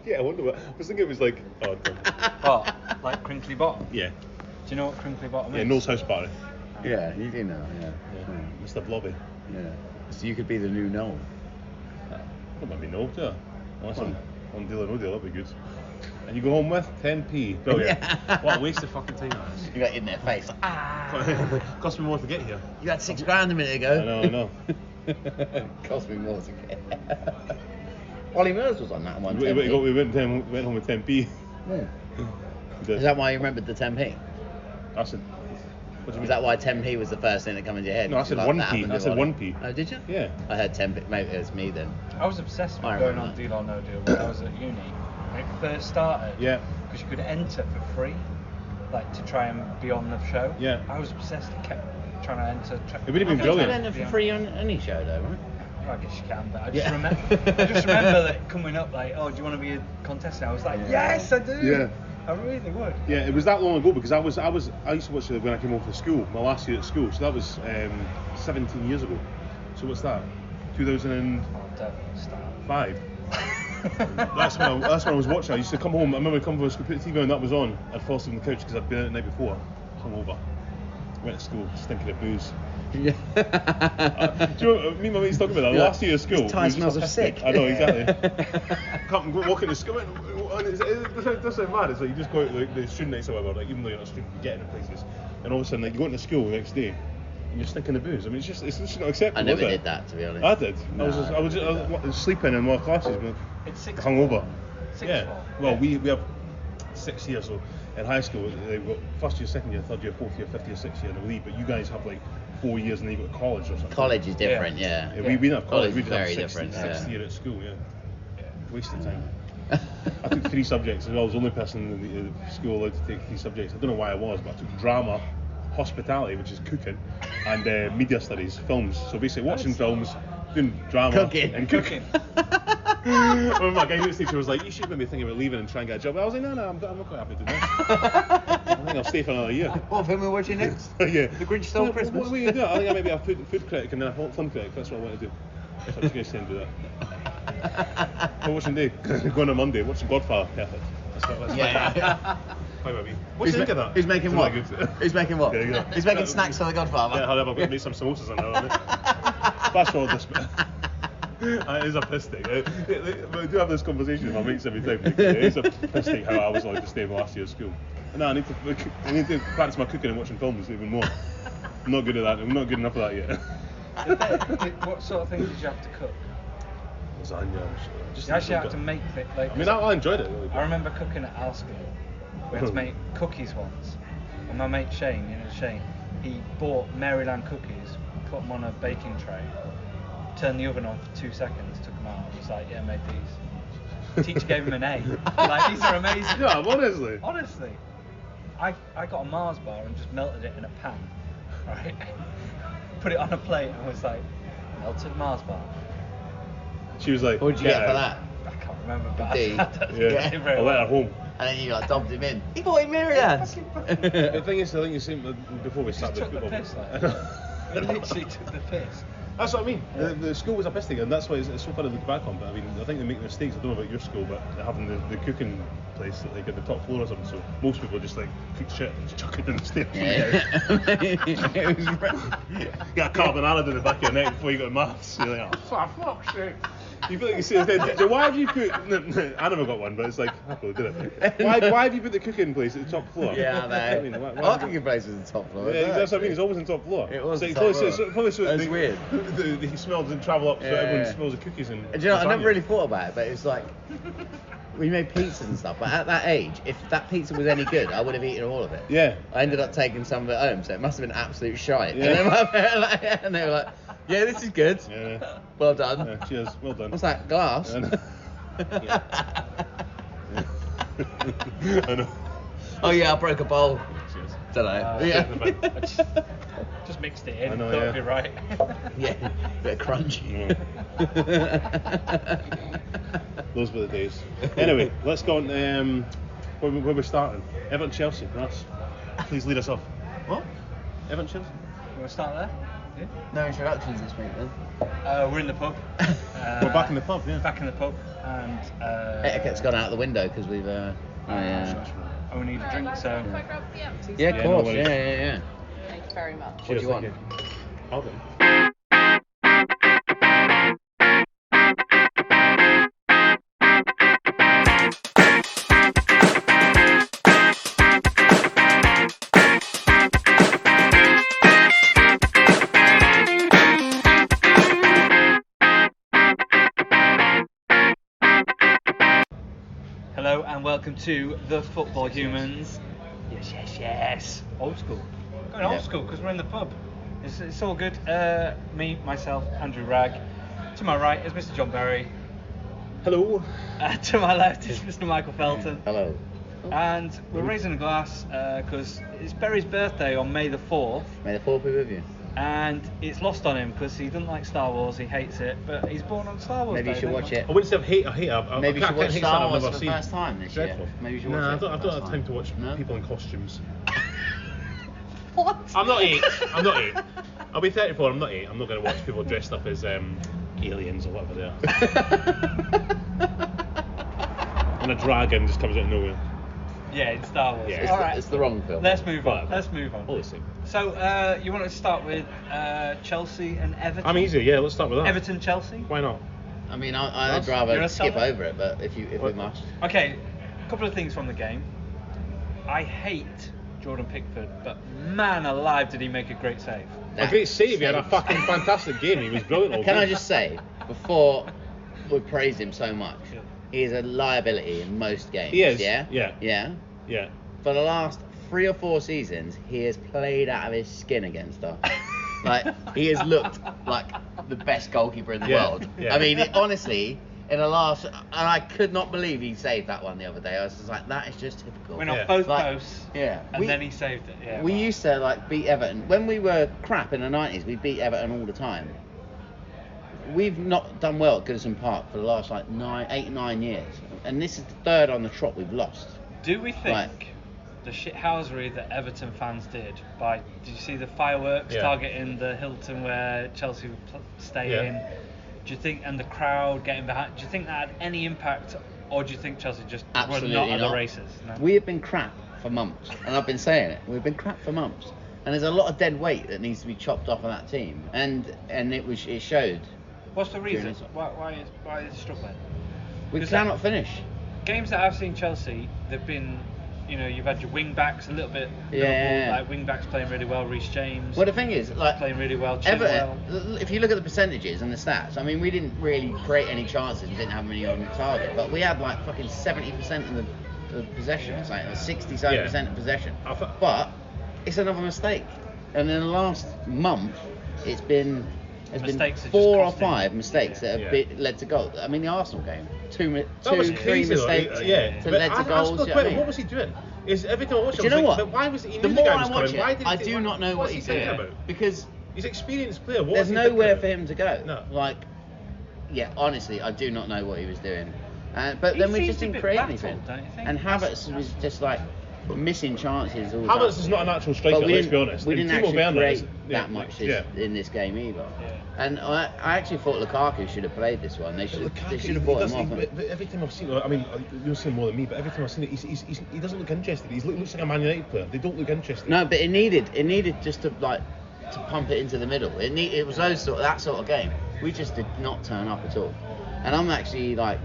Yeah, I wonder what. I was thinking it was like. Oh, What? Like crinkly bottom? yeah. Do you know what crinkly bottom Yeah, is? Noel's house party. Yeah, you do know. Yeah. Mr. Blobby. Yeah. So you could be the new Noel. That might be Noel, yeah. Unless I'm on Deal or No Deal, that'd be good. And you go home with 10p. Brilliant. What a waste of fucking time that is. You got in their face. Cost me more to get here. You had $6,000 a minute ago. I know. Cost me more to get. Ollie Murs was on that one. We went home with 10p. Yeah. Is that why you remembered the 10p? I said. What do you mean? Was that why 10p was the first thing that came into your head? No, I said 1p. I said 1p. Oh, did you? Yeah. I heard 10p. Maybe it was me then. I was obsessed with I going remember on that. Deal or No Deal when I was at uni. When it first started. Yeah. Because you could enter for free, like to try and be on the show. Yeah. I was obsessed. I kept trying to enter. It would have been You brilliant. can enter for free on any show though, right? I guess you can, but I just Yeah. remember that coming up like, oh, do you want to be a contestant? I was like, yes, I do. Yeah. I really would. Yeah, it was that long ago because I used to watch it when I came home from school, my last year at school. So that was 17 years ago. So what's that? 2005. Oh, don't start. That's when I was watching. I used to come home. I remember coming from school, put the TV on, that was on. I'd fall asleep on the couch because I'd been out the night before. Come over, went to school, stinking of booze. Yeah. Do you know, me and my mates talking about that last year at school. This tie it was smells just of autistic. sick. I know, exactly. Can't walk into school. And it does sound mad. It's like you just go out like the student nights or whatever, like even though you're not a student, you get into places, and all of a sudden like you go into school the next day and you're stinking of booze. I mean, it's just not acceptable. I never is it? did that, to be honest. I did. No, I was sleeping in one of the classes, but It's sixth hungover. form. Sixth Yeah. form. Well, we have 6 years, so in high school they've got first year, second year, third year, fourth year, fifth year, sixth year in the league, but you guys have like 4 years and then you go to college or something. College is different, yeah. Yeah, we didn't have college. We is did have very sixth different. year at school. Yeah. Waste of time. I took 3 subjects, and I was the only person in the school allowed to take 3 subjects. I don't know why I was, but I took drama, hospitality, which is cooking, and media studies, films. So basically watching films, doing drama, Cooking. and cooking. Well, my guidance teacher was like, you should maybe think about leaving and try and get a job. I was like, no, I'm not quite happy to do this. I think I'll stay for another year. What film are we watching next? Yeah. The Grinch Stole Christmas. What are you doing? I think I might be a food critic and then a film critic. That's what I want to do. So I'm just going to stay and do that. What watching day? Going on Monday, watching Godfather. Perfect. That's Yeah. Fine by me. What do you think of that? Who's making It's what? really good. Who's making what? Yeah, yeah. He's making snacks for the Godfather. Yeah, I've got to make some samosas on there. Flash forward this bit. It is a piss take. I do have this conversation with my mates every time. It is a piss take how I was like to stay in last year's school. No, I need to practice my cooking and watching films even more. I'm not good at that. I'm not good enough at that yet. What sort of things did you have to cook? Lasagna. You actually have to make it. Like, I mean, I enjoyed it. Really. I remember cooking at our school. We had to make cookies once. And my mate Shane, he bought Maryland cookies, put them on a baking tray, turned the oven on for 2 seconds, took them out, and was like, yeah, I made these. The teacher gave him an A. Like, these are amazing. Yeah, honestly. Honestly. I got a Mars bar and just melted it in a pan, right? Put it on a plate and was like, melted Mars bar. She was like, What did you get for that? I can't remember, but D. Yeah, I let her home. And then you like dobbed him in. He bought him Maryland. The thing is, I think you said before we Just started took the football. piss, like. He literally took the piss. That's what I mean. The school was a piss take, and that's why it's so funny to look back on. But I mean, I think they make mistakes. I don't know about your school, but having the cooking place like at the top floor or something. So most people just like cook shit and just chuck it down the stairs. It was You got a carbonara down the back of your neck before you got maths. You're like, oh, for fuck's sake. You feel like you say, so why have you put? I never got one, but it's like I probably did it. Why have you put the cooking place at the top floor? Yeah, I mean, man. why Our cooking place was the top floor. Yeah, that's what I mean. It's always on top floor. It was so the probably, top floor. probably so That's the, weird. The smell doesn't travel up, so Yeah. everyone smells the cookies and. And do you know, I never lasagna. really thought about it, but it's like we made pizzas and stuff. But at that age, if that pizza was any good, I would have eaten all of it. Yeah. I ended up taking some of it home, so it must have been absolute shite. Yeah. And then my parents, and they were like, "Yeah, this is good. Yeah. Well done." Yeah, cheers. Well done. What's that, glass? I know. Oh yeah, I broke a bowl. Cheers. Don't know. Yeah. Yeah. Just mixed it in. I know, Thought yeah. it'd be right. Yeah, bit of crunchy. Those were the days. Anyway, let's go on. Where we're starting. Everton Chelsea. Ross, please lead us off. What? Everton Chelsea. You want to start there? No introductions this week then. We're in the pub. We're back in the pub, yeah. Back in the pub, and Etiquette's gone out the window because we've. oh, we need a drink, so. If I grab the empties. Yeah, of Yeah, course. no Yeah, worries. yeah. Thank you very much. What do you want? I'll do. Hello and welcome to the Football Humans. Yes. Old school. Going old Yeah. school because we're in the pub. It's all good. Me, myself, Andrew Ragg. To my right is Mr. John Berry. Hello. To my left is Mr. Michael Felton. Hello. And we're raising a glass because it's Berry's birthday on May the 4th. May the 4th be with you. And it's lost on him because he doesn't like Star Wars, he hates it, but he's born on Star Wars Maybe you Day, should don't watch you? it. I wouldn't say I hate it. Maybe you should watch hate Star something Wars I've for the never first seen. time this Dreadful. year. Maybe you should watch Nah, it. I don't for the have first time to watch No? people in costumes. What? I'm not 8. I'm not 8. I'll be 34. I'm not 8. I'm not going to watch people dressed up as aliens or whatever they are. And a dragon just comes out of nowhere. Yeah, in Star Wars. Yeah. It's, All the, right. it's the wrong film. Let's move on. Whatever. Let's move on. All the same. So, you want to start with Chelsea and Everton? I'm easy. Yeah, let's start with that. Everton, Chelsea. Why not? I mean, I'd You're rather a skip Southern? over it, but if we must. Okay, a couple of things from the game. I hate Jordan Pickford, but man alive, did he make a great save. A great save. He had a fucking fantastic game. He was brilliant. all Can I game. just say, before we praised him so much, Yeah. he is a liability in most games. He is, Yeah. yeah. Yeah. Yeah. For the last 3 or 4 seasons, he has played out of his skin against us. Like, he has looked like the best goalkeeper in the Yeah, world. yeah. I mean, honestly, in the last, and I could not believe he saved that one the other day. I was just like, that is just typical. Went off Yeah. both Like, posts, yeah. and then he saved it. Yeah, We wow. used to like beat Everton when we were crap in the 90s. We beat Everton all the time. We've not done well at Goodison Park for the last like 8-9 years, and this is the 3rd on the trot we've lost. Do we think Right. the shithousery that Everton fans did by? Did you see the fireworks Yeah. targeting the Hilton where Chelsea would stay Yeah. in? Do you think, and the crowd getting behind? Do you think that had any impact, or do you think Chelsea just Absolutely were not at the not. races? No? We have been crap for months, and I've been saying it. We've been crap for months, and there's a lot of dead weight that needs to be chopped off of that team, and it showed. What's the reason? During this- Why is it struggling? We Is cannot that- finish. Games that I've seen Chelsea, they've been, you've had your wing backs a little bit. Yeah. Liverpool, like wing backs playing really well. Reece James Well, the thing is, like playing really well. Chilwell. Everton, if you look at the percentages and the stats, I mean, we didn't really create any chances and didn't have many on target, but we had like fucking 70% of the possession, it's like 67% of possession. I thought- But it's another mistake, and in the last month, there's been Mistakes are just 4 or costing. 5 mistakes that have Yeah. led to goals. I mean, the Arsenal game, That was 3 crazy, though. mistakes Yeah. to But lead I to asked goals. the do you know what I question, mean? what was he doing? Is everything I watched? Do you know what? But why was he? The knew more guy I was watch coming. Why it, did I he do take- not know what what's he's he thinking doing about? because He's an experienced player. What there's was he thinking nowhere about? for him to go. No. Like, yeah, honestly, I do not know what he was doing. But He then we seems just a didn't bit create rattled, anything. don't you think? And Havertz was just like missing chances all the Havertz time. is not a natural striker. But we Let's be didn't- honest. We And didn't Timo actually Werner create is- that much yeah. in this game either. Yeah. And I actually thought Lukaku should have played this one. They should have brought him off. But every time I've seen it, I mean, you'll see more than me, but every time I've seen it, he doesn't look interested. He looks like a Man United player. They don't look interested. No, but it needed just to pump it into the middle. It was that sort of game. We just did not turn up at all. And I'm actually like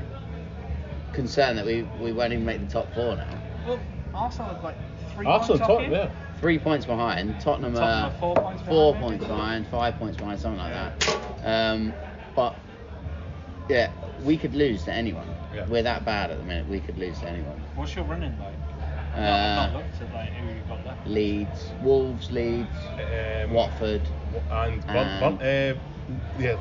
concerned that we won't even make the top 4 now. Well, Arsenal are like 3 Arsenal points off top, you. yeah. 3 points behind. Tottenham Tottenham are are 4 points behind, 4 maybe? points behind, 5 points behind, something like that. But yeah, we could lose to anyone. Yeah. We're that bad at the minute. We could lose to anyone. What's your running like? I've not looked at like who you've got left. Leeds, Wolves, Leeds, Watford. And yeah.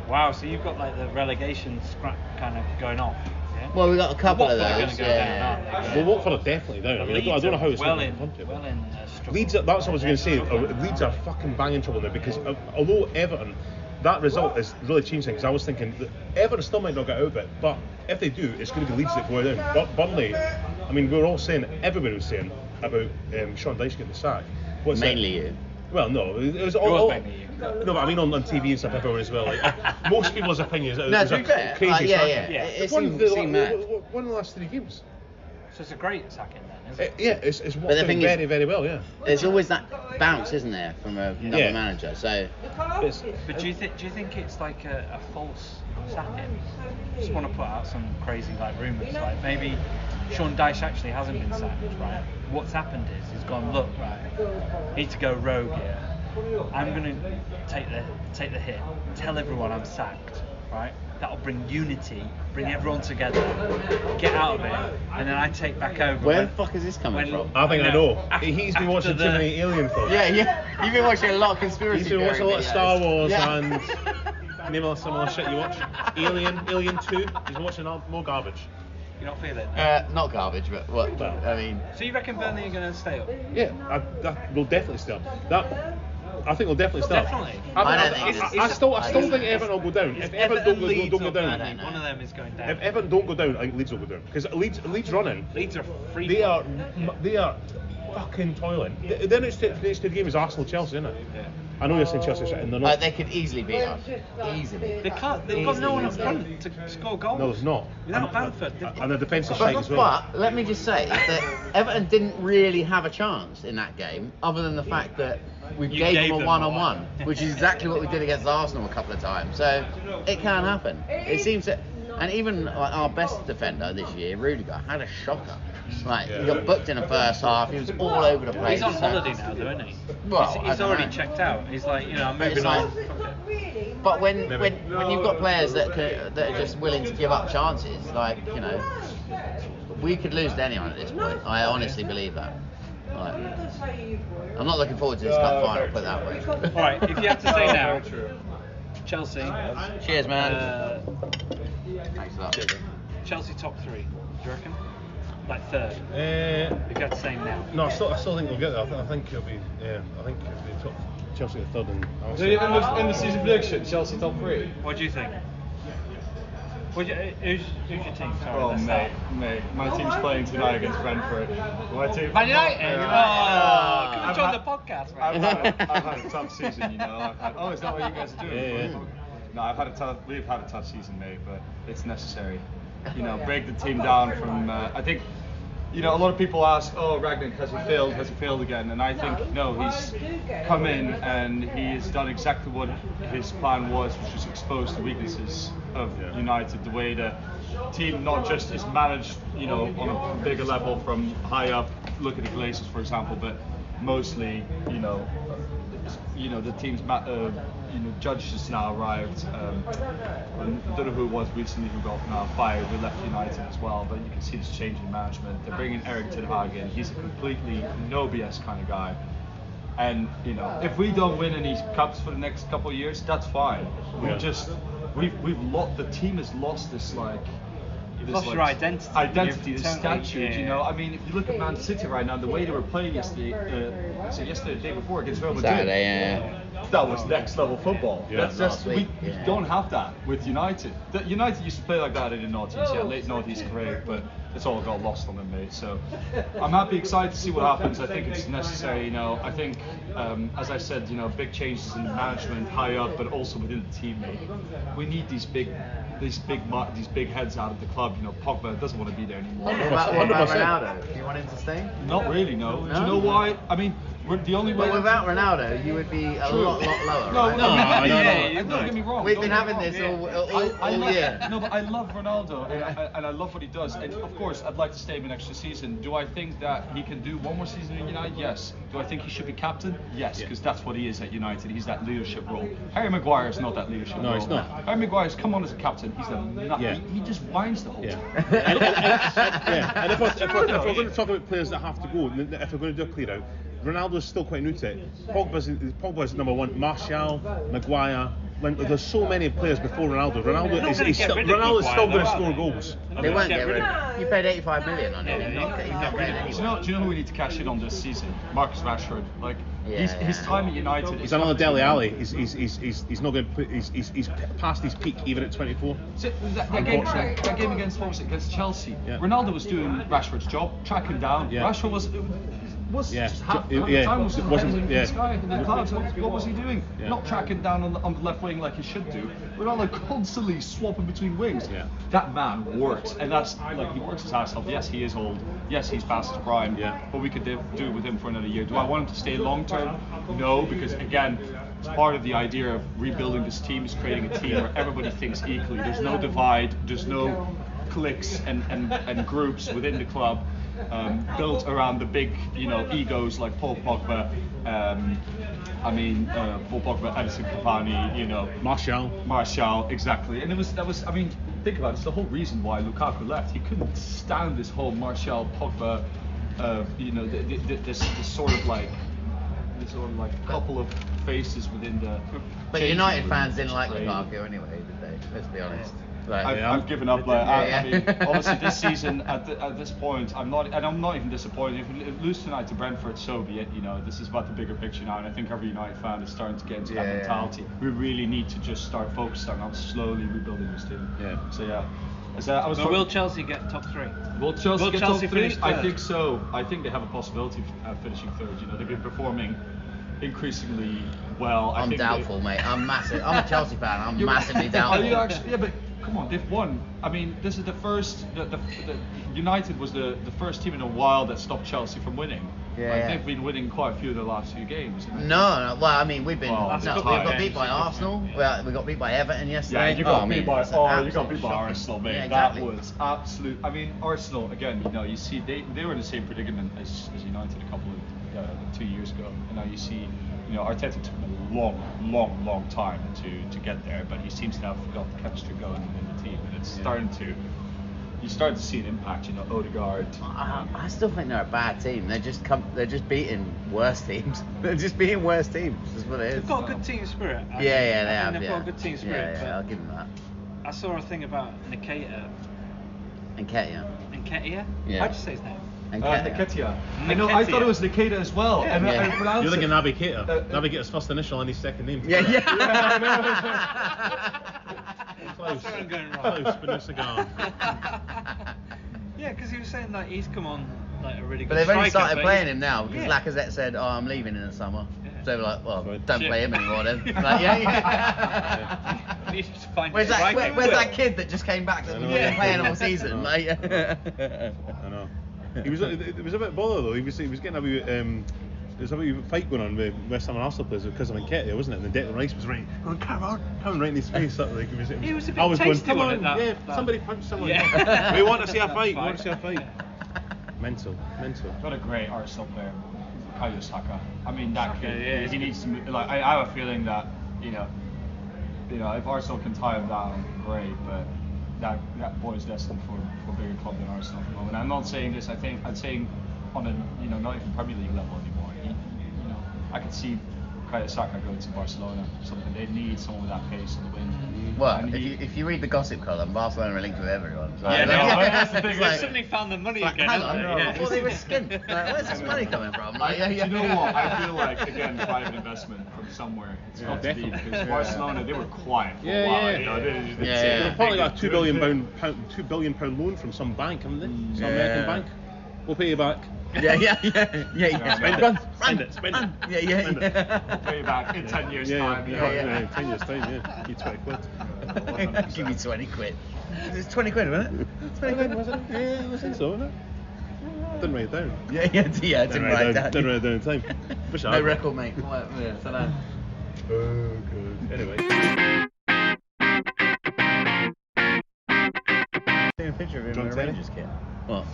Wow, so you've got like the relegation scrap kind of going off. Yeah? Well, we got a couple of Watford are those. gonna go Yeah. down, aren't they? Well, Watford are definitely down. I mean, I don't know how it's well going in, to front it. well in struggle. Leeds, that's what I was going to say. Leeds are fucking banging trouble now because although Everton, that result has really changed things. I was thinking that Everton still might not get out of it, but if they do, it's going to be Leeds that go down. But Burnley, I mean, we were all saying, everybody was saying about Sean Dyche getting the sack. Mainly you. Well, no, it was Yours all. mainly you. No, but I mean on TV and stuff everywhere as well. Like most people's opinions. No, to be fair, crazy. yeah, sacking. yeah. It One seemed mad. of the last 3 games. So it's a great sacking then, isn't it? Yeah, it's the worked thing very, is- very well. Yeah. There's always that bounce, isn't there, from another Yeah. manager? So But do you think it's like a false sacking? Just want to put out some crazy like rumours, like maybe Sean Dyche actually hasn't been sacked, right? What's happened is he's gone, look, right, need to go rogue here. I'm gonna take the hit, tell everyone I'm sacked, right? That'll bring unity, bring everyone together, get out of it, and then I take back over. where when- the fuck is this coming from? I think I know. After- He's been after watching the- too many alien films. Yeah. You've been watching a lot of conspiracy He's been watching a lot of theory Star videos. Wars Yeah. and maybe some other shit you watch. Alien 2. He's been watching more garbage. You're not feeling it. Not garbage, but what? Well. I mean, So you reckon Burnley are going to stay up? Yeah, that will definitely stay up. I think we'll definitely stay up. Definitely. I don't think I still I don't think think Everton will go down. Is If Everton Everton, don't Leeds go or down, I don't know. One of them is going down. if Everton don't go down, I think Leeds will go down because Leeds running. Leeds are free. They are fucking toiling. The next two game is Arsenal Chelsea, isn't it? Yeah. I know you're saying Chelsea, and they're not. they could easily beat us. Easily. They can't. They've got no one up front to score goals. No, there's not. Without Bamford. And the defence is shite as well. But let me just say that Everton didn't really have a chance in that game, other than the fact that we You gave gave them a them one-on-one, one. which is exactly what we did against Arsenal a couple of times. So it can happen. It seems that, and even like, our best defender this year, Rudiger, had a shocker. Like he got booked in the first half. He was all over the place. He's on holiday now, though, isn't he? Well, he's I don't already know. checked out. He's like, I'm But it's moving on. like- Fuck it. But when you've got players that are just willing to give up chances, like we could lose to anyone at this point. I honestly believe that. Like, I'm not looking forward to this cup final. Put it that way. All right, if you had to say now, Chelsea. Cheers, man. Thanks a lot. Chelsea top 3. Do you reckon? Like third. If you had to say now. No, I still think we'll get there. I think it'll be. Yeah, I think it'll be top Chelsea at third and. So in the season prediction, Chelsea top 3. What do you think? Who's your team? Sorry, Oh let's mate, start. my team's playing tonight against Brentford. My team. Man United. Yeah. Come and join the podcast, I've man. had a tough season, you know. Oh, is that what you guys are doing? Yeah. No, we've had a tough season, mate, but it's necessary. Break the team down from. I think, a lot of people ask, oh, Ragnick, has he failed? Has he failed again? And I think no, he's come in and he has done exactly what his plan was, which was expose the weaknesses of United. The way the team not just is managed, on a bigger level from high up. Look at the Glazers, for example, but mostly, the team's judges has now arrived. I don't know who it was recently who got now fired. We left United as well, but you can see this change in management. They're bringing Erik ten Hag in. He's a completely no BS kind of guy. And if we don't win any cups for the next couple of years, that's fine. The team has lost this Lost your identity. This You've statue. totally- I mean, if you look at Man City right now, the way they were playing yesterday, the day before against Real Madrid, Saturday, yeah. that was next level football. Yeah. That's just Last we week, yeah. don't have that with United. United used to play like that in the noughties. Yeah, late noughties, great, but it's all got lost on them, mate. So I'm happy, excited to see what happens. I think it's necessary. I think, as I said, big changes in the management, high up, but also within the team, mate. We need these big heads out of the club. Pogba doesn't want to be there anymore. What about 100%. Ronaldo? Do you want him to stay? Not really, no. Do No? you know why? I mean, we're the only way. But without Ronaldo, you would be a lot lower, No, right? don't get me wrong. We've don't been get me having wrong. this all love, year. No, but I love Ronaldo and I love what he does. And of course, I'd like to stay him an extra season. Do I think that he can do one more season in United? Yes. Do I think he should be captain? Yes, because that's what he is at United. He's that leadership role. Harry Maguire is not that leadership role. No, he's not. Harry Maguire's come on as a captain. He's the Yeah. he just whines the whole Yeah. time. And if we're going to talk about players that have to go, if we're going to do a clear out, Ronaldo's still quite new to it. Pogba's number one. Martial, Maguire. There's so many players before Ronaldo. Ronaldo's still going to score goals. They won't get rid of him. You paid 85 million on him. He's not getting anywhere. Do you know who we need to cash in on this season? Marcus Rashford. His time at United. He's another Dele Alli. He's not going to put. He's past his peak even at 24. So that game against Chelsea. Yeah. Ronaldo was doing Rashford's job, track him down. Yeah. Rashford was Yeah. just half Yeah, the time was it wasn't- this yeah. guy in the clouds. What was he doing? Yeah. Not tracking down on the left wing like he should do. Ronaldo constantly swapping between wings. Yeah. That man works, and that's like he works his ass off. Yes, he is old. Yes, he's past his prime. Yeah. But we could do it with him for another year. Do I want him to stay long term? No, because again, it's part of the idea of rebuilding this team is creating a team where everybody thinks equally. There's no divide. There's no cliques and groups within the club built around the big, egos like Paul Pogba. Paul Pogba, Edison Cavani, Martial, exactly. And that was. I mean, think about it. It's the whole reason why Lukaku left. He couldn't stand this whole Martial Pogba, this sort of like couple of faces within the. But changing United room. fans didn't like Crazy. Lukaku anyway, did they? Let's be honest. Like, I've given up. Yeah. I mean, obviously this season at this point, I'm not even disappointed. If we lose tonight to Brentford, so be it. This is about the bigger picture now, and I think every United fan is starting to get into that mentality. We really need to just start focusing on slowly rebuilding this team. Yeah. So yeah. So will Chelsea get top 3? Will Chelsea get top 3? finish I third? think so. I think they have a possibility of finishing third. They've been performing increasingly well. I'm doubtful, mate. I'm massive. I'm a Chelsea fan. I'm You're- massively doubtful. Are you actually? Yeah, but come on, they've won. I mean, this is the first. The United was the first team in a while that stopped Chelsea from winning. Yeah. They've been winning quite a few of the last few games. No. Well, I mean, we've been. Well, we that's got a beat by tie. Arsenal. We got beat by Everton yesterday. Yeah, you got beat by it's an you got absolute beat by shocking. Arsenal, mate. Yeah, exactly. That was absolute. I mean, Arsenal again. You see, they were in the same predicament as United a couple of 2 years ago, and now you see. Arteta took a long time to get there, but he seems to have got the chemistry going in the team, and it's starting to. You start to see an impact. Odegaard. I still think they're a bad team. They're just beating worse teams. They're just beating worse teams. That's what it is. They've got a good team spirit. I think. They I have. think they've got a good team spirit. Yeah, I'll give them that. I saw a thing about Nketiah. Nketiah. Yeah. How'd you say his name? Nketiah. I know. I thought it was Niketa as well. Yeah. And I Yeah. pronounced You're thinking it. Navigator. Navigator's first initial and his second name. Yeah. Close. That's where I'm going wrong. Close, but no cigar. Yeah, because he was saying like he's come on like a really good. But they've only striker, started but playing he's- him now because yeah. Lacazette said, "Oh, I'm leaving in the summer." Yeah. So they were like, "Well, Right. don't Shit. play him anymore then." Like, yeah. He needs to find Where's his that? striker. Where's that kid that just came back that I was know, yeah. playing all season? Like, I know. It was a bit bother though. He was getting a wee. There's a wee fight going on with West Ham and Arsenal players because of Nketiah, wasn't it? And Declan Rice was right, going, come on, right in his face. Sort of like, He was a bit I was going, tasty, come wasn't on, it, yeah, that- somebody punch someone. Yeah. We want to see a fight. We want to see a fight. Mental. What a great Arsenal player, Bukayo Saka. I mean, that Saka, kid, yeah, he needs to. Like, I have a feeling that if Arsenal can tie him down, great. But that boy is destined for a bigger club than Arsenal at the moment. I'm not saying this. I'm saying on a not even Premier League level anymore. I could see Bukayo Saka going to Barcelona. Something they need someone with that pace on the wing. well, And if you read the gossip column, Barcelona are linked with everyone. So Yeah, that's the thing. It's They like, suddenly found the money like, again. hang haven't on, they? I thought they were skint. Like, where's this money coming from? Like, Do you know what? I feel like again private investment from somewhere. It's got to be definitely. because Barcelona they were quiet for Yeah, a while. yeah. They didn't Yeah, say yeah. They've anything. probably got a £2 billion loan from some bank, haven't they? Some American bank. We'll pay you back. yeah. Spend it. Spend it. Yeah. We'll pay you back in 10 years' Yeah, time. yeah. 10 years time, yeah. Need 20 quid. Give me 20 quid. It's 20 quid, wasn't it? 20 quid, Was it? Yeah, I think so, wasn't it? Didn't write it down. Yeah, didn't write that. Didn't write it down in time. Wish I No had. record, mate. Yeah, so no. Oh, good. Anyway. Taking a picture of him John in a Terry? Rangers kit. What?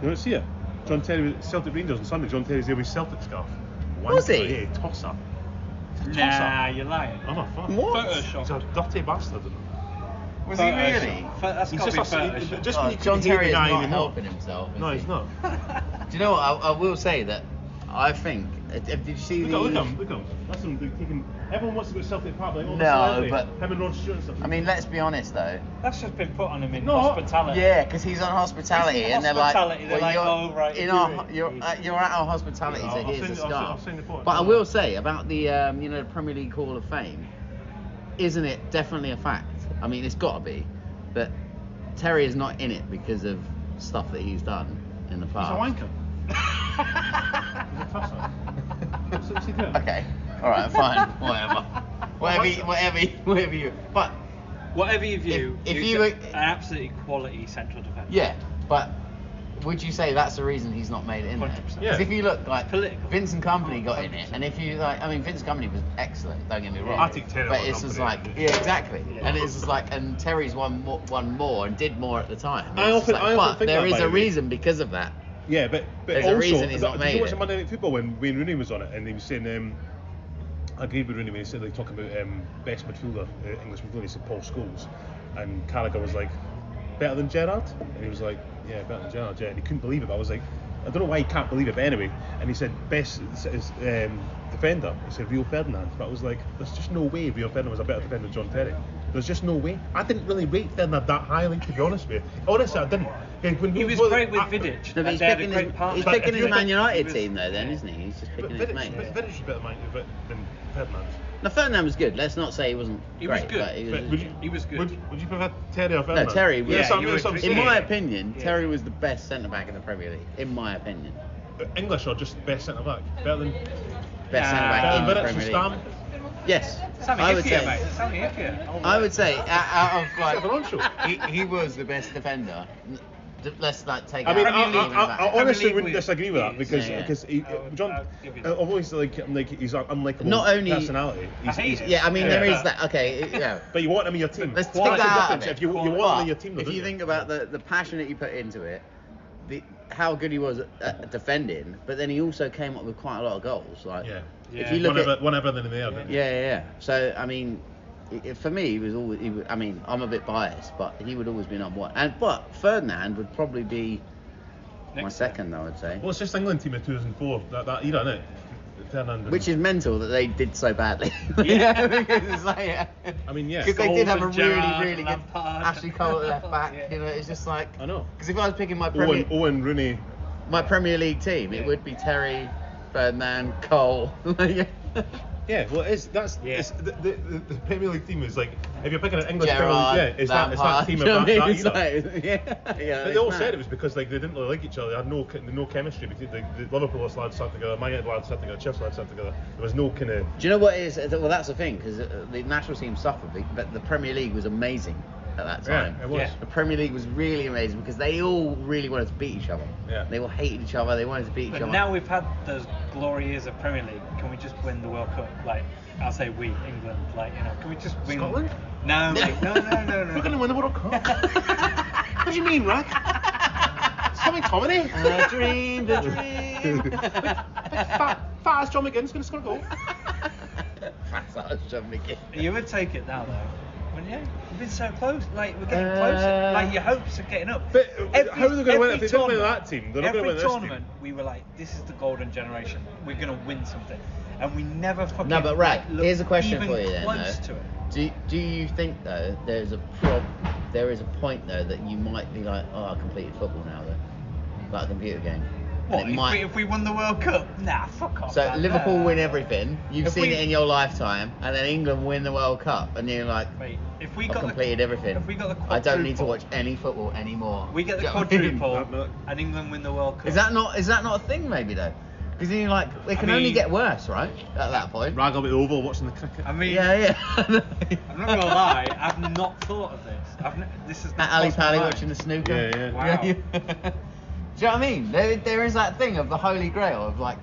You don't see it? John Terry was Celtic Rangers on Sunday. John Terry's there with Celtic scarf. Was he? Yeah, tosser. Nah, you're lying. I'm a fan. What? Photoshop. He's a dirty bastard. Was he really? That's He's got to be just a, Photoshop. just Oh, when you John couldn't hear Terry the is guy not anymore. helping himself. Is No, he? he's not. Do you know what? I will say that I think. Did you see Look the? at him. That's him taking. Everyone wants to go to Celtic Park, like all the No, celebrity. but- Him and Rod Stewart and stuff. I mean, let's be honest though. That's just been put on him in No. hospitality. Yeah, because he's on hospitality, He's in and they're like, hospitality, they're like, you're oh, right, in do our, it. you're at our hospitality, Yeah, so I'll here's send the you- I'll scarf. send you the photo. But I will say about the the Premier League Hall of Fame, isn't it definitely a fact? I mean, it's got to be, but Terry is not in it because of stuff that he's done in the He's past. a wanker. it first one? What's he doing? Okay. All right. Fine. Whatever you. But Whatever you view, If he's you- an absolutely quality central defender. yeah, but would you say that's the reason he's not made it in there? 100%. Yeah. Because if you look like Political. Vincent Kompany got in it, and if you like, I mean, Vincent Kompany was excellent. Don't get me wrong. I think Terry but was it's just Kompany, like, yeah. yeah, exactly. And it's just like, and Terry's won more and did more at the time. I It's just often but think there that, is by a the way. reason because of that. Yeah, but There's a also, reason he's not did made you watch it. the Monday Night Football when Wayne Rooney was on it, and he was saying, I agreed with Rooney when he said, like, talking about best midfielder, English midfielder, he said Paul Scholes, and Carragher was like, better than Gerrard? And he was like, yeah, better than Gerrard, yeah, and he couldn't believe it, but I was like, I don't know why he can't believe it, but anyway, and he said, best is, defender, he said Rio Ferdinand, but I was like, there's just no way Rio Ferdinand was a better defender than John Terry. There's just no way. I didn't really rate Ferdinand that highly, to be honest with you. Honestly, I didn't. Okay, when He was well, great with I- Vidic. No, but he's They had a picking great his, partnership. he's But picking if his you Man think- United was- team though, then, isn't he? He's just But picking his Vidic mates. was better than Ferdinand. No, Ferdinand was good. Let's not say he wasn't He was great, good, but he But was. would you, He was good. Would you prefer Terry or Ferdinand? No, Terry was. Yeah, that's what you I'm- that's what I'm would- In saying. my opinion, Yeah. Terry was the best centre back in the Premier League. In my opinion, English or just best centre back? Better than best centre back better in than the Vidic Premier and League. Stam? Yes, Sammy I would Hippier, say. mate. Sammy Hippier. Oh, I would say out of like, Differential. he was the best defender. Let's like take. I mean, out I Premier League and that. honestly League wouldn't we- disagree with that because Yeah, yeah. because he, John, I'll give you that. I've always like he's unlikable Not only- personality. I hate He's, it. Yeah, I mean there Yeah. is that. Okay, yeah. but you want him in your team. Let's take That's the that out difference. of it. If you want But him in your team, though, if don't you think about the passion that you put into it, how good he was at defending, but then he also came up with quite a lot of goals. Like, Yeah. if Yeah. you look at one Everton in the air. didn't he? yeah. So I mean, for me, he was always. I mean, I'm a bit biased, but he would always be number one. But Ferdinand would probably be my Next second, I would say. Well, it's just England team in 2004. That era, isn't it? Ferdinand. and- Which is mental that they did so badly. Yeah. Because it's like, yeah. I mean, yeah. Because they did have a Scholes and really, Gerrard, really good Lampard. Ashley Cole at left back. Yeah. You know, it's just like. I know. Because if I was picking my Owen Rooney. Premier League team, it would be Terry, Ferdinand, Cole. Yeah, well, it's the Premier League team is like if you're picking an English Premier Gerrard, League, yeah, it's that Lampard, team you of know what I that mean? It's era. like, yeah, But it's they all mad. said it was because like they didn't really like each other. They had no chemistry between the Liverpool lads sat together, Man United lads sat together, Chelsea lads sat together. There was no kind of. Do you know what it is? Well, that's the thing, because the national team suffered, but the Premier League was amazing at that time. Yeah, it was. Yeah. The Premier League was really amazing because they all really wanted to beat each other. Yeah. They all hated each other. They wanted to beat each But other. now we've had those glory years of Premier League. Can we just win the World Cup? Like, I'll say we, England. Like, you know, can we just win? Scotland? No, mate, no. We're going to win the World Cup. What do you mean, Rack? Tommy Tommy? I dreamed a dream. Fat ass John McGinn's going to score a goal. That's how it's John McGinn. You would take it now, though. Well, yeah, we've been so close. Like, we're getting closer. Like, your hopes are getting up. But how are they going to win if every they didn't win tournament- that team? They're not going to win Every this tournament, we were like, this is the golden generation. We're going to win something. And we never fucking No, but right, looked here's a question even for you then. close though. to it. Do you think though there is a point though that you might be like, oh, I completed football now though, like a computer game. What, And it if we won the World Cup? Nah, fuck off. So man. Liverpool Nah. win everything. You've If seen we- it in your lifetime, and then England win the World Cup, and you're like, Mate, if we I've got completed the, everything. If we got the I don't need to quadruple, watch any football anymore. We get the Do you know what I mean? quadruple, and England win the World Cup. Is that not a thing maybe though? Because then you're like, it can only mean- get worse, right? At that point. Rag will be oval watching the cricket. I mean, Yeah. I'm not gonna lie, I've not thought of this. This is not At Ali crossed my Pally mind. watching the snooker. Yeah. Wow. Do you know what I mean? There is that thing of the holy grail of like,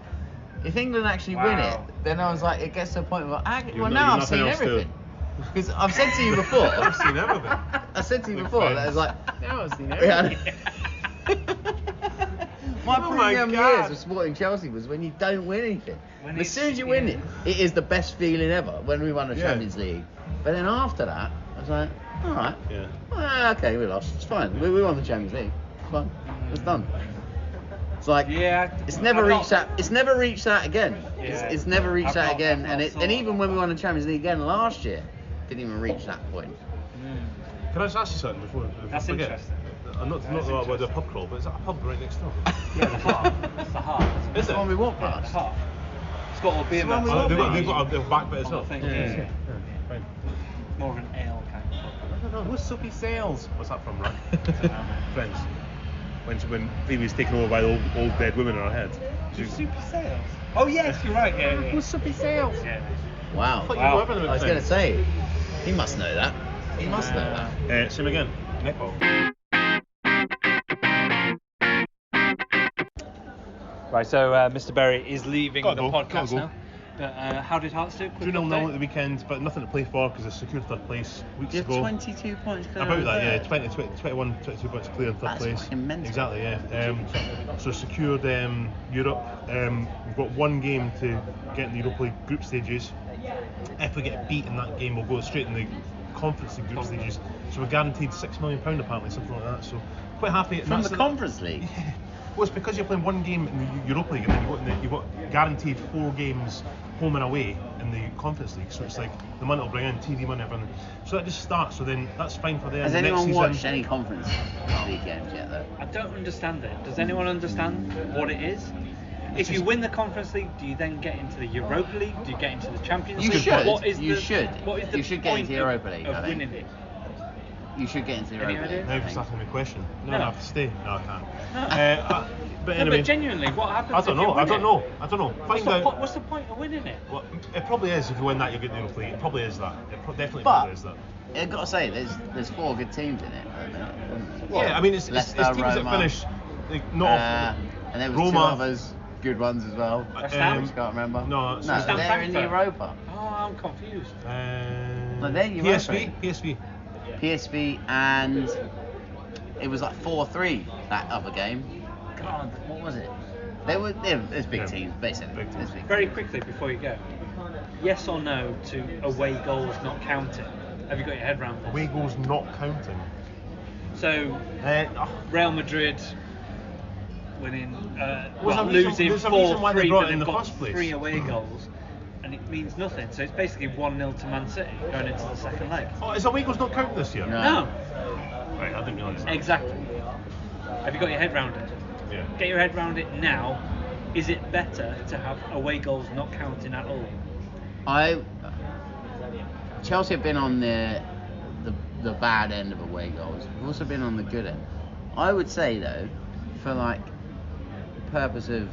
if England actually win it, Wow. then I was like, it gets to a point where, You've well, no- now you've I've seen nothing else to do. everything. Because I've said to you before, I've seen everything. I said to you Like before, that I friends. was like, Yeah, I've seen yeah. My Oh my premium God. years of supporting Chelsea was when you don't win anything. When As it's- soon as you win it, it is the best feeling ever when we won the Yeah. Champions League. But then after that, I was like, all right, Yeah. well, okay, we lost. It's fine. We won the Champions League. It's fine. It's done. It's like Yeah, it's never I've reached not- that. It's never reached that again. Yeah. It's never reached I've that not- again. I've not And thought even of when we that. won the Champions League again last year, didn't even reach that point. Can I just ask you something before That's I forget? interesting. I'm not That's about the pub crawl, but is that a pub right next door? Yeah, the heart. It's the heart. Isn't it? Is That's the one we walked Yeah, the past. heart. It's got all beer the one we mats. walked They've got a back bit as On the well. thing, Yeah. yeah. Fine. More of an ale kind of pub. I don't know. What's Soapy Sales? What's that from, right? I don't know, man. Friends. when Phoebe's taken over by the old dead women in her head. Super sales. Oh yes, you're right. Yeah. What's up, sales? Yeah. Wow. thought you Wow. were having a I was thing. going to say, he must know that. He must know that. Same again. Netball. Right, so Mr. Berry is leaving Gotta the go, podcast gotta go. now. But how did Hearts do? Quick 2-0 update? at the weekend, but nothing to play for because they secured third place weeks You ago. 22 points clear About of that, yeah, third. 21, 22 points clear in third That's place. fucking mental. Exactly, yeah. So secured Europe. We've got one game to get in the Europa League group stages. If we get beat in that game, we'll go straight in the Conference League group stages. So we're guaranteed £6 million apparently, something like that. So quite happy. From the Conference League? Yeah. Well, it's because you're playing one game in the Europa League and then you've got guaranteed 4 games home and away in the Conference League. So it's like the money will bring in TV money, everything. So that just starts. So then that's fine for them. Has The next anyone season, watched any Conference League games yet, though? I don't understand it. Does anyone understand what it is? If you win the Conference League, do you then get into the Europa League? Do you get into the Champions You League? should. What is You the, should. What is the You should get point into the Europa League, of I think. winning it? You should get into the Any Europa idea? League. Now I you're just think. asking me a question. No, No. I have to stay. No, I can't. No. But No, anyway, but genuinely, what happens I don't if you know. win I don't it? know. I don't know. What's Find the, out. what's the point of winning it? Well, it probably is if you win that, you get the Europa League. It probably is that. Definitely But probably is that. I've got to say, there's 4 good teams in it at the minute, isn't there? Yeah, I mean it's Leicester, teams that Roma, finish like, not and there was Roma. 2 others, good ones as well. West Ham? Which I can't remember. No, no, it's West Ham they're in the Frankfurt. Europa. Oh, I'm confused. No, they're Europa. PSV. PSV, and it was like 4-3 that other game. God, what was it? There's big Yeah. teams, basically. Big teams. There's big Very teams. quickly before you go, yes or no to away goals not counting? Have you got your head round this? Away goals not counting. So Oh, Real Madrid winning, There's a reason- losing there's a reason why they 4-3, brought but it in they've the got first place. 3 away goals, and it means nothing. So it's basically 1-0 to Man City going into the second leg. oh, is away goals not count this year? No. No, Right, I didn't realise that. exactly. Have you got your head round it? Yeah. Get your head round it now. Is it better to have away goals not counting at all? Chelsea have been on the bad end of away goals. We've also been on the good end. I would say though, for like the purpose of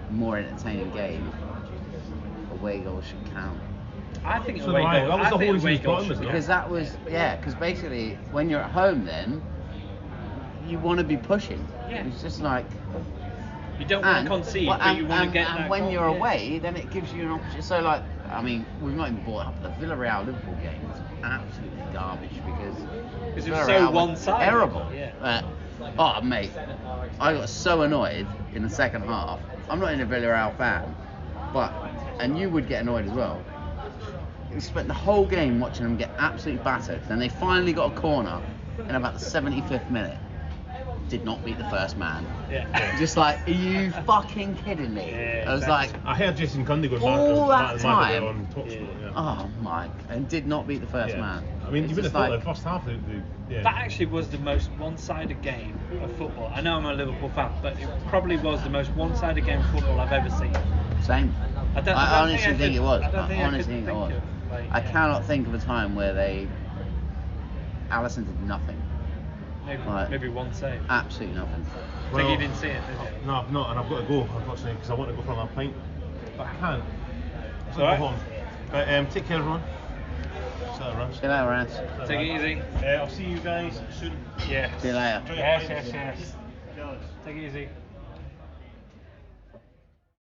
more entertaining game, away goals should count. I think So away do I. goals. That was I the think whole reason away he's brought goals him, should isn't it? Because that was because basically when you're at home then you want to be pushing. Yeah. It's just like You don't want to concede, well, but you want to and- get and that when goal, you're yeah. away, then it gives you an opportunity. So like, I mean, we've not even brought up the Villarreal Liverpool game. It's absolutely garbage because Because it was so Villarreal was one-sided. terrible. Yeah. Oh mate, I got so annoyed in the second half. I'm not even a Villarreal fan, and you would get annoyed as well. We spent the whole game watching them get absolutely battered. Then they finally got a corner in about the 75th minute. Did not beat the first man. Yeah. Just like, are you fucking kidding me? Yeah, I was exactly. like, I heard Jason Cundy go All that time? on Talksport. Yeah. oh my, and did not beat the first Yeah. man. I mean, It's you would have just thought like, the first half, yeah. That actually was the most one-sided game of football. I know I'm a Liverpool fan, but it probably was the most one-sided game of football I've ever seen. Same. I don't I honestly think think could- it was. I don't think I I honestly could think it was. of, like, I yeah. cannot think of a time where Alisson did nothing. Right. Maybe one save. Absolutely nothing. I think you didn't see it, did you? No, I've not, and I've got to go, unfortunately, because I want to go for another pint. But I can't. It's I'll alright. go home. But take care, everyone. See you later, See you later, Rance. Take it easy. I'll see you guys soon. Yeah. See you later. Enjoy your Yes, pint. yes, yes. Take it easy.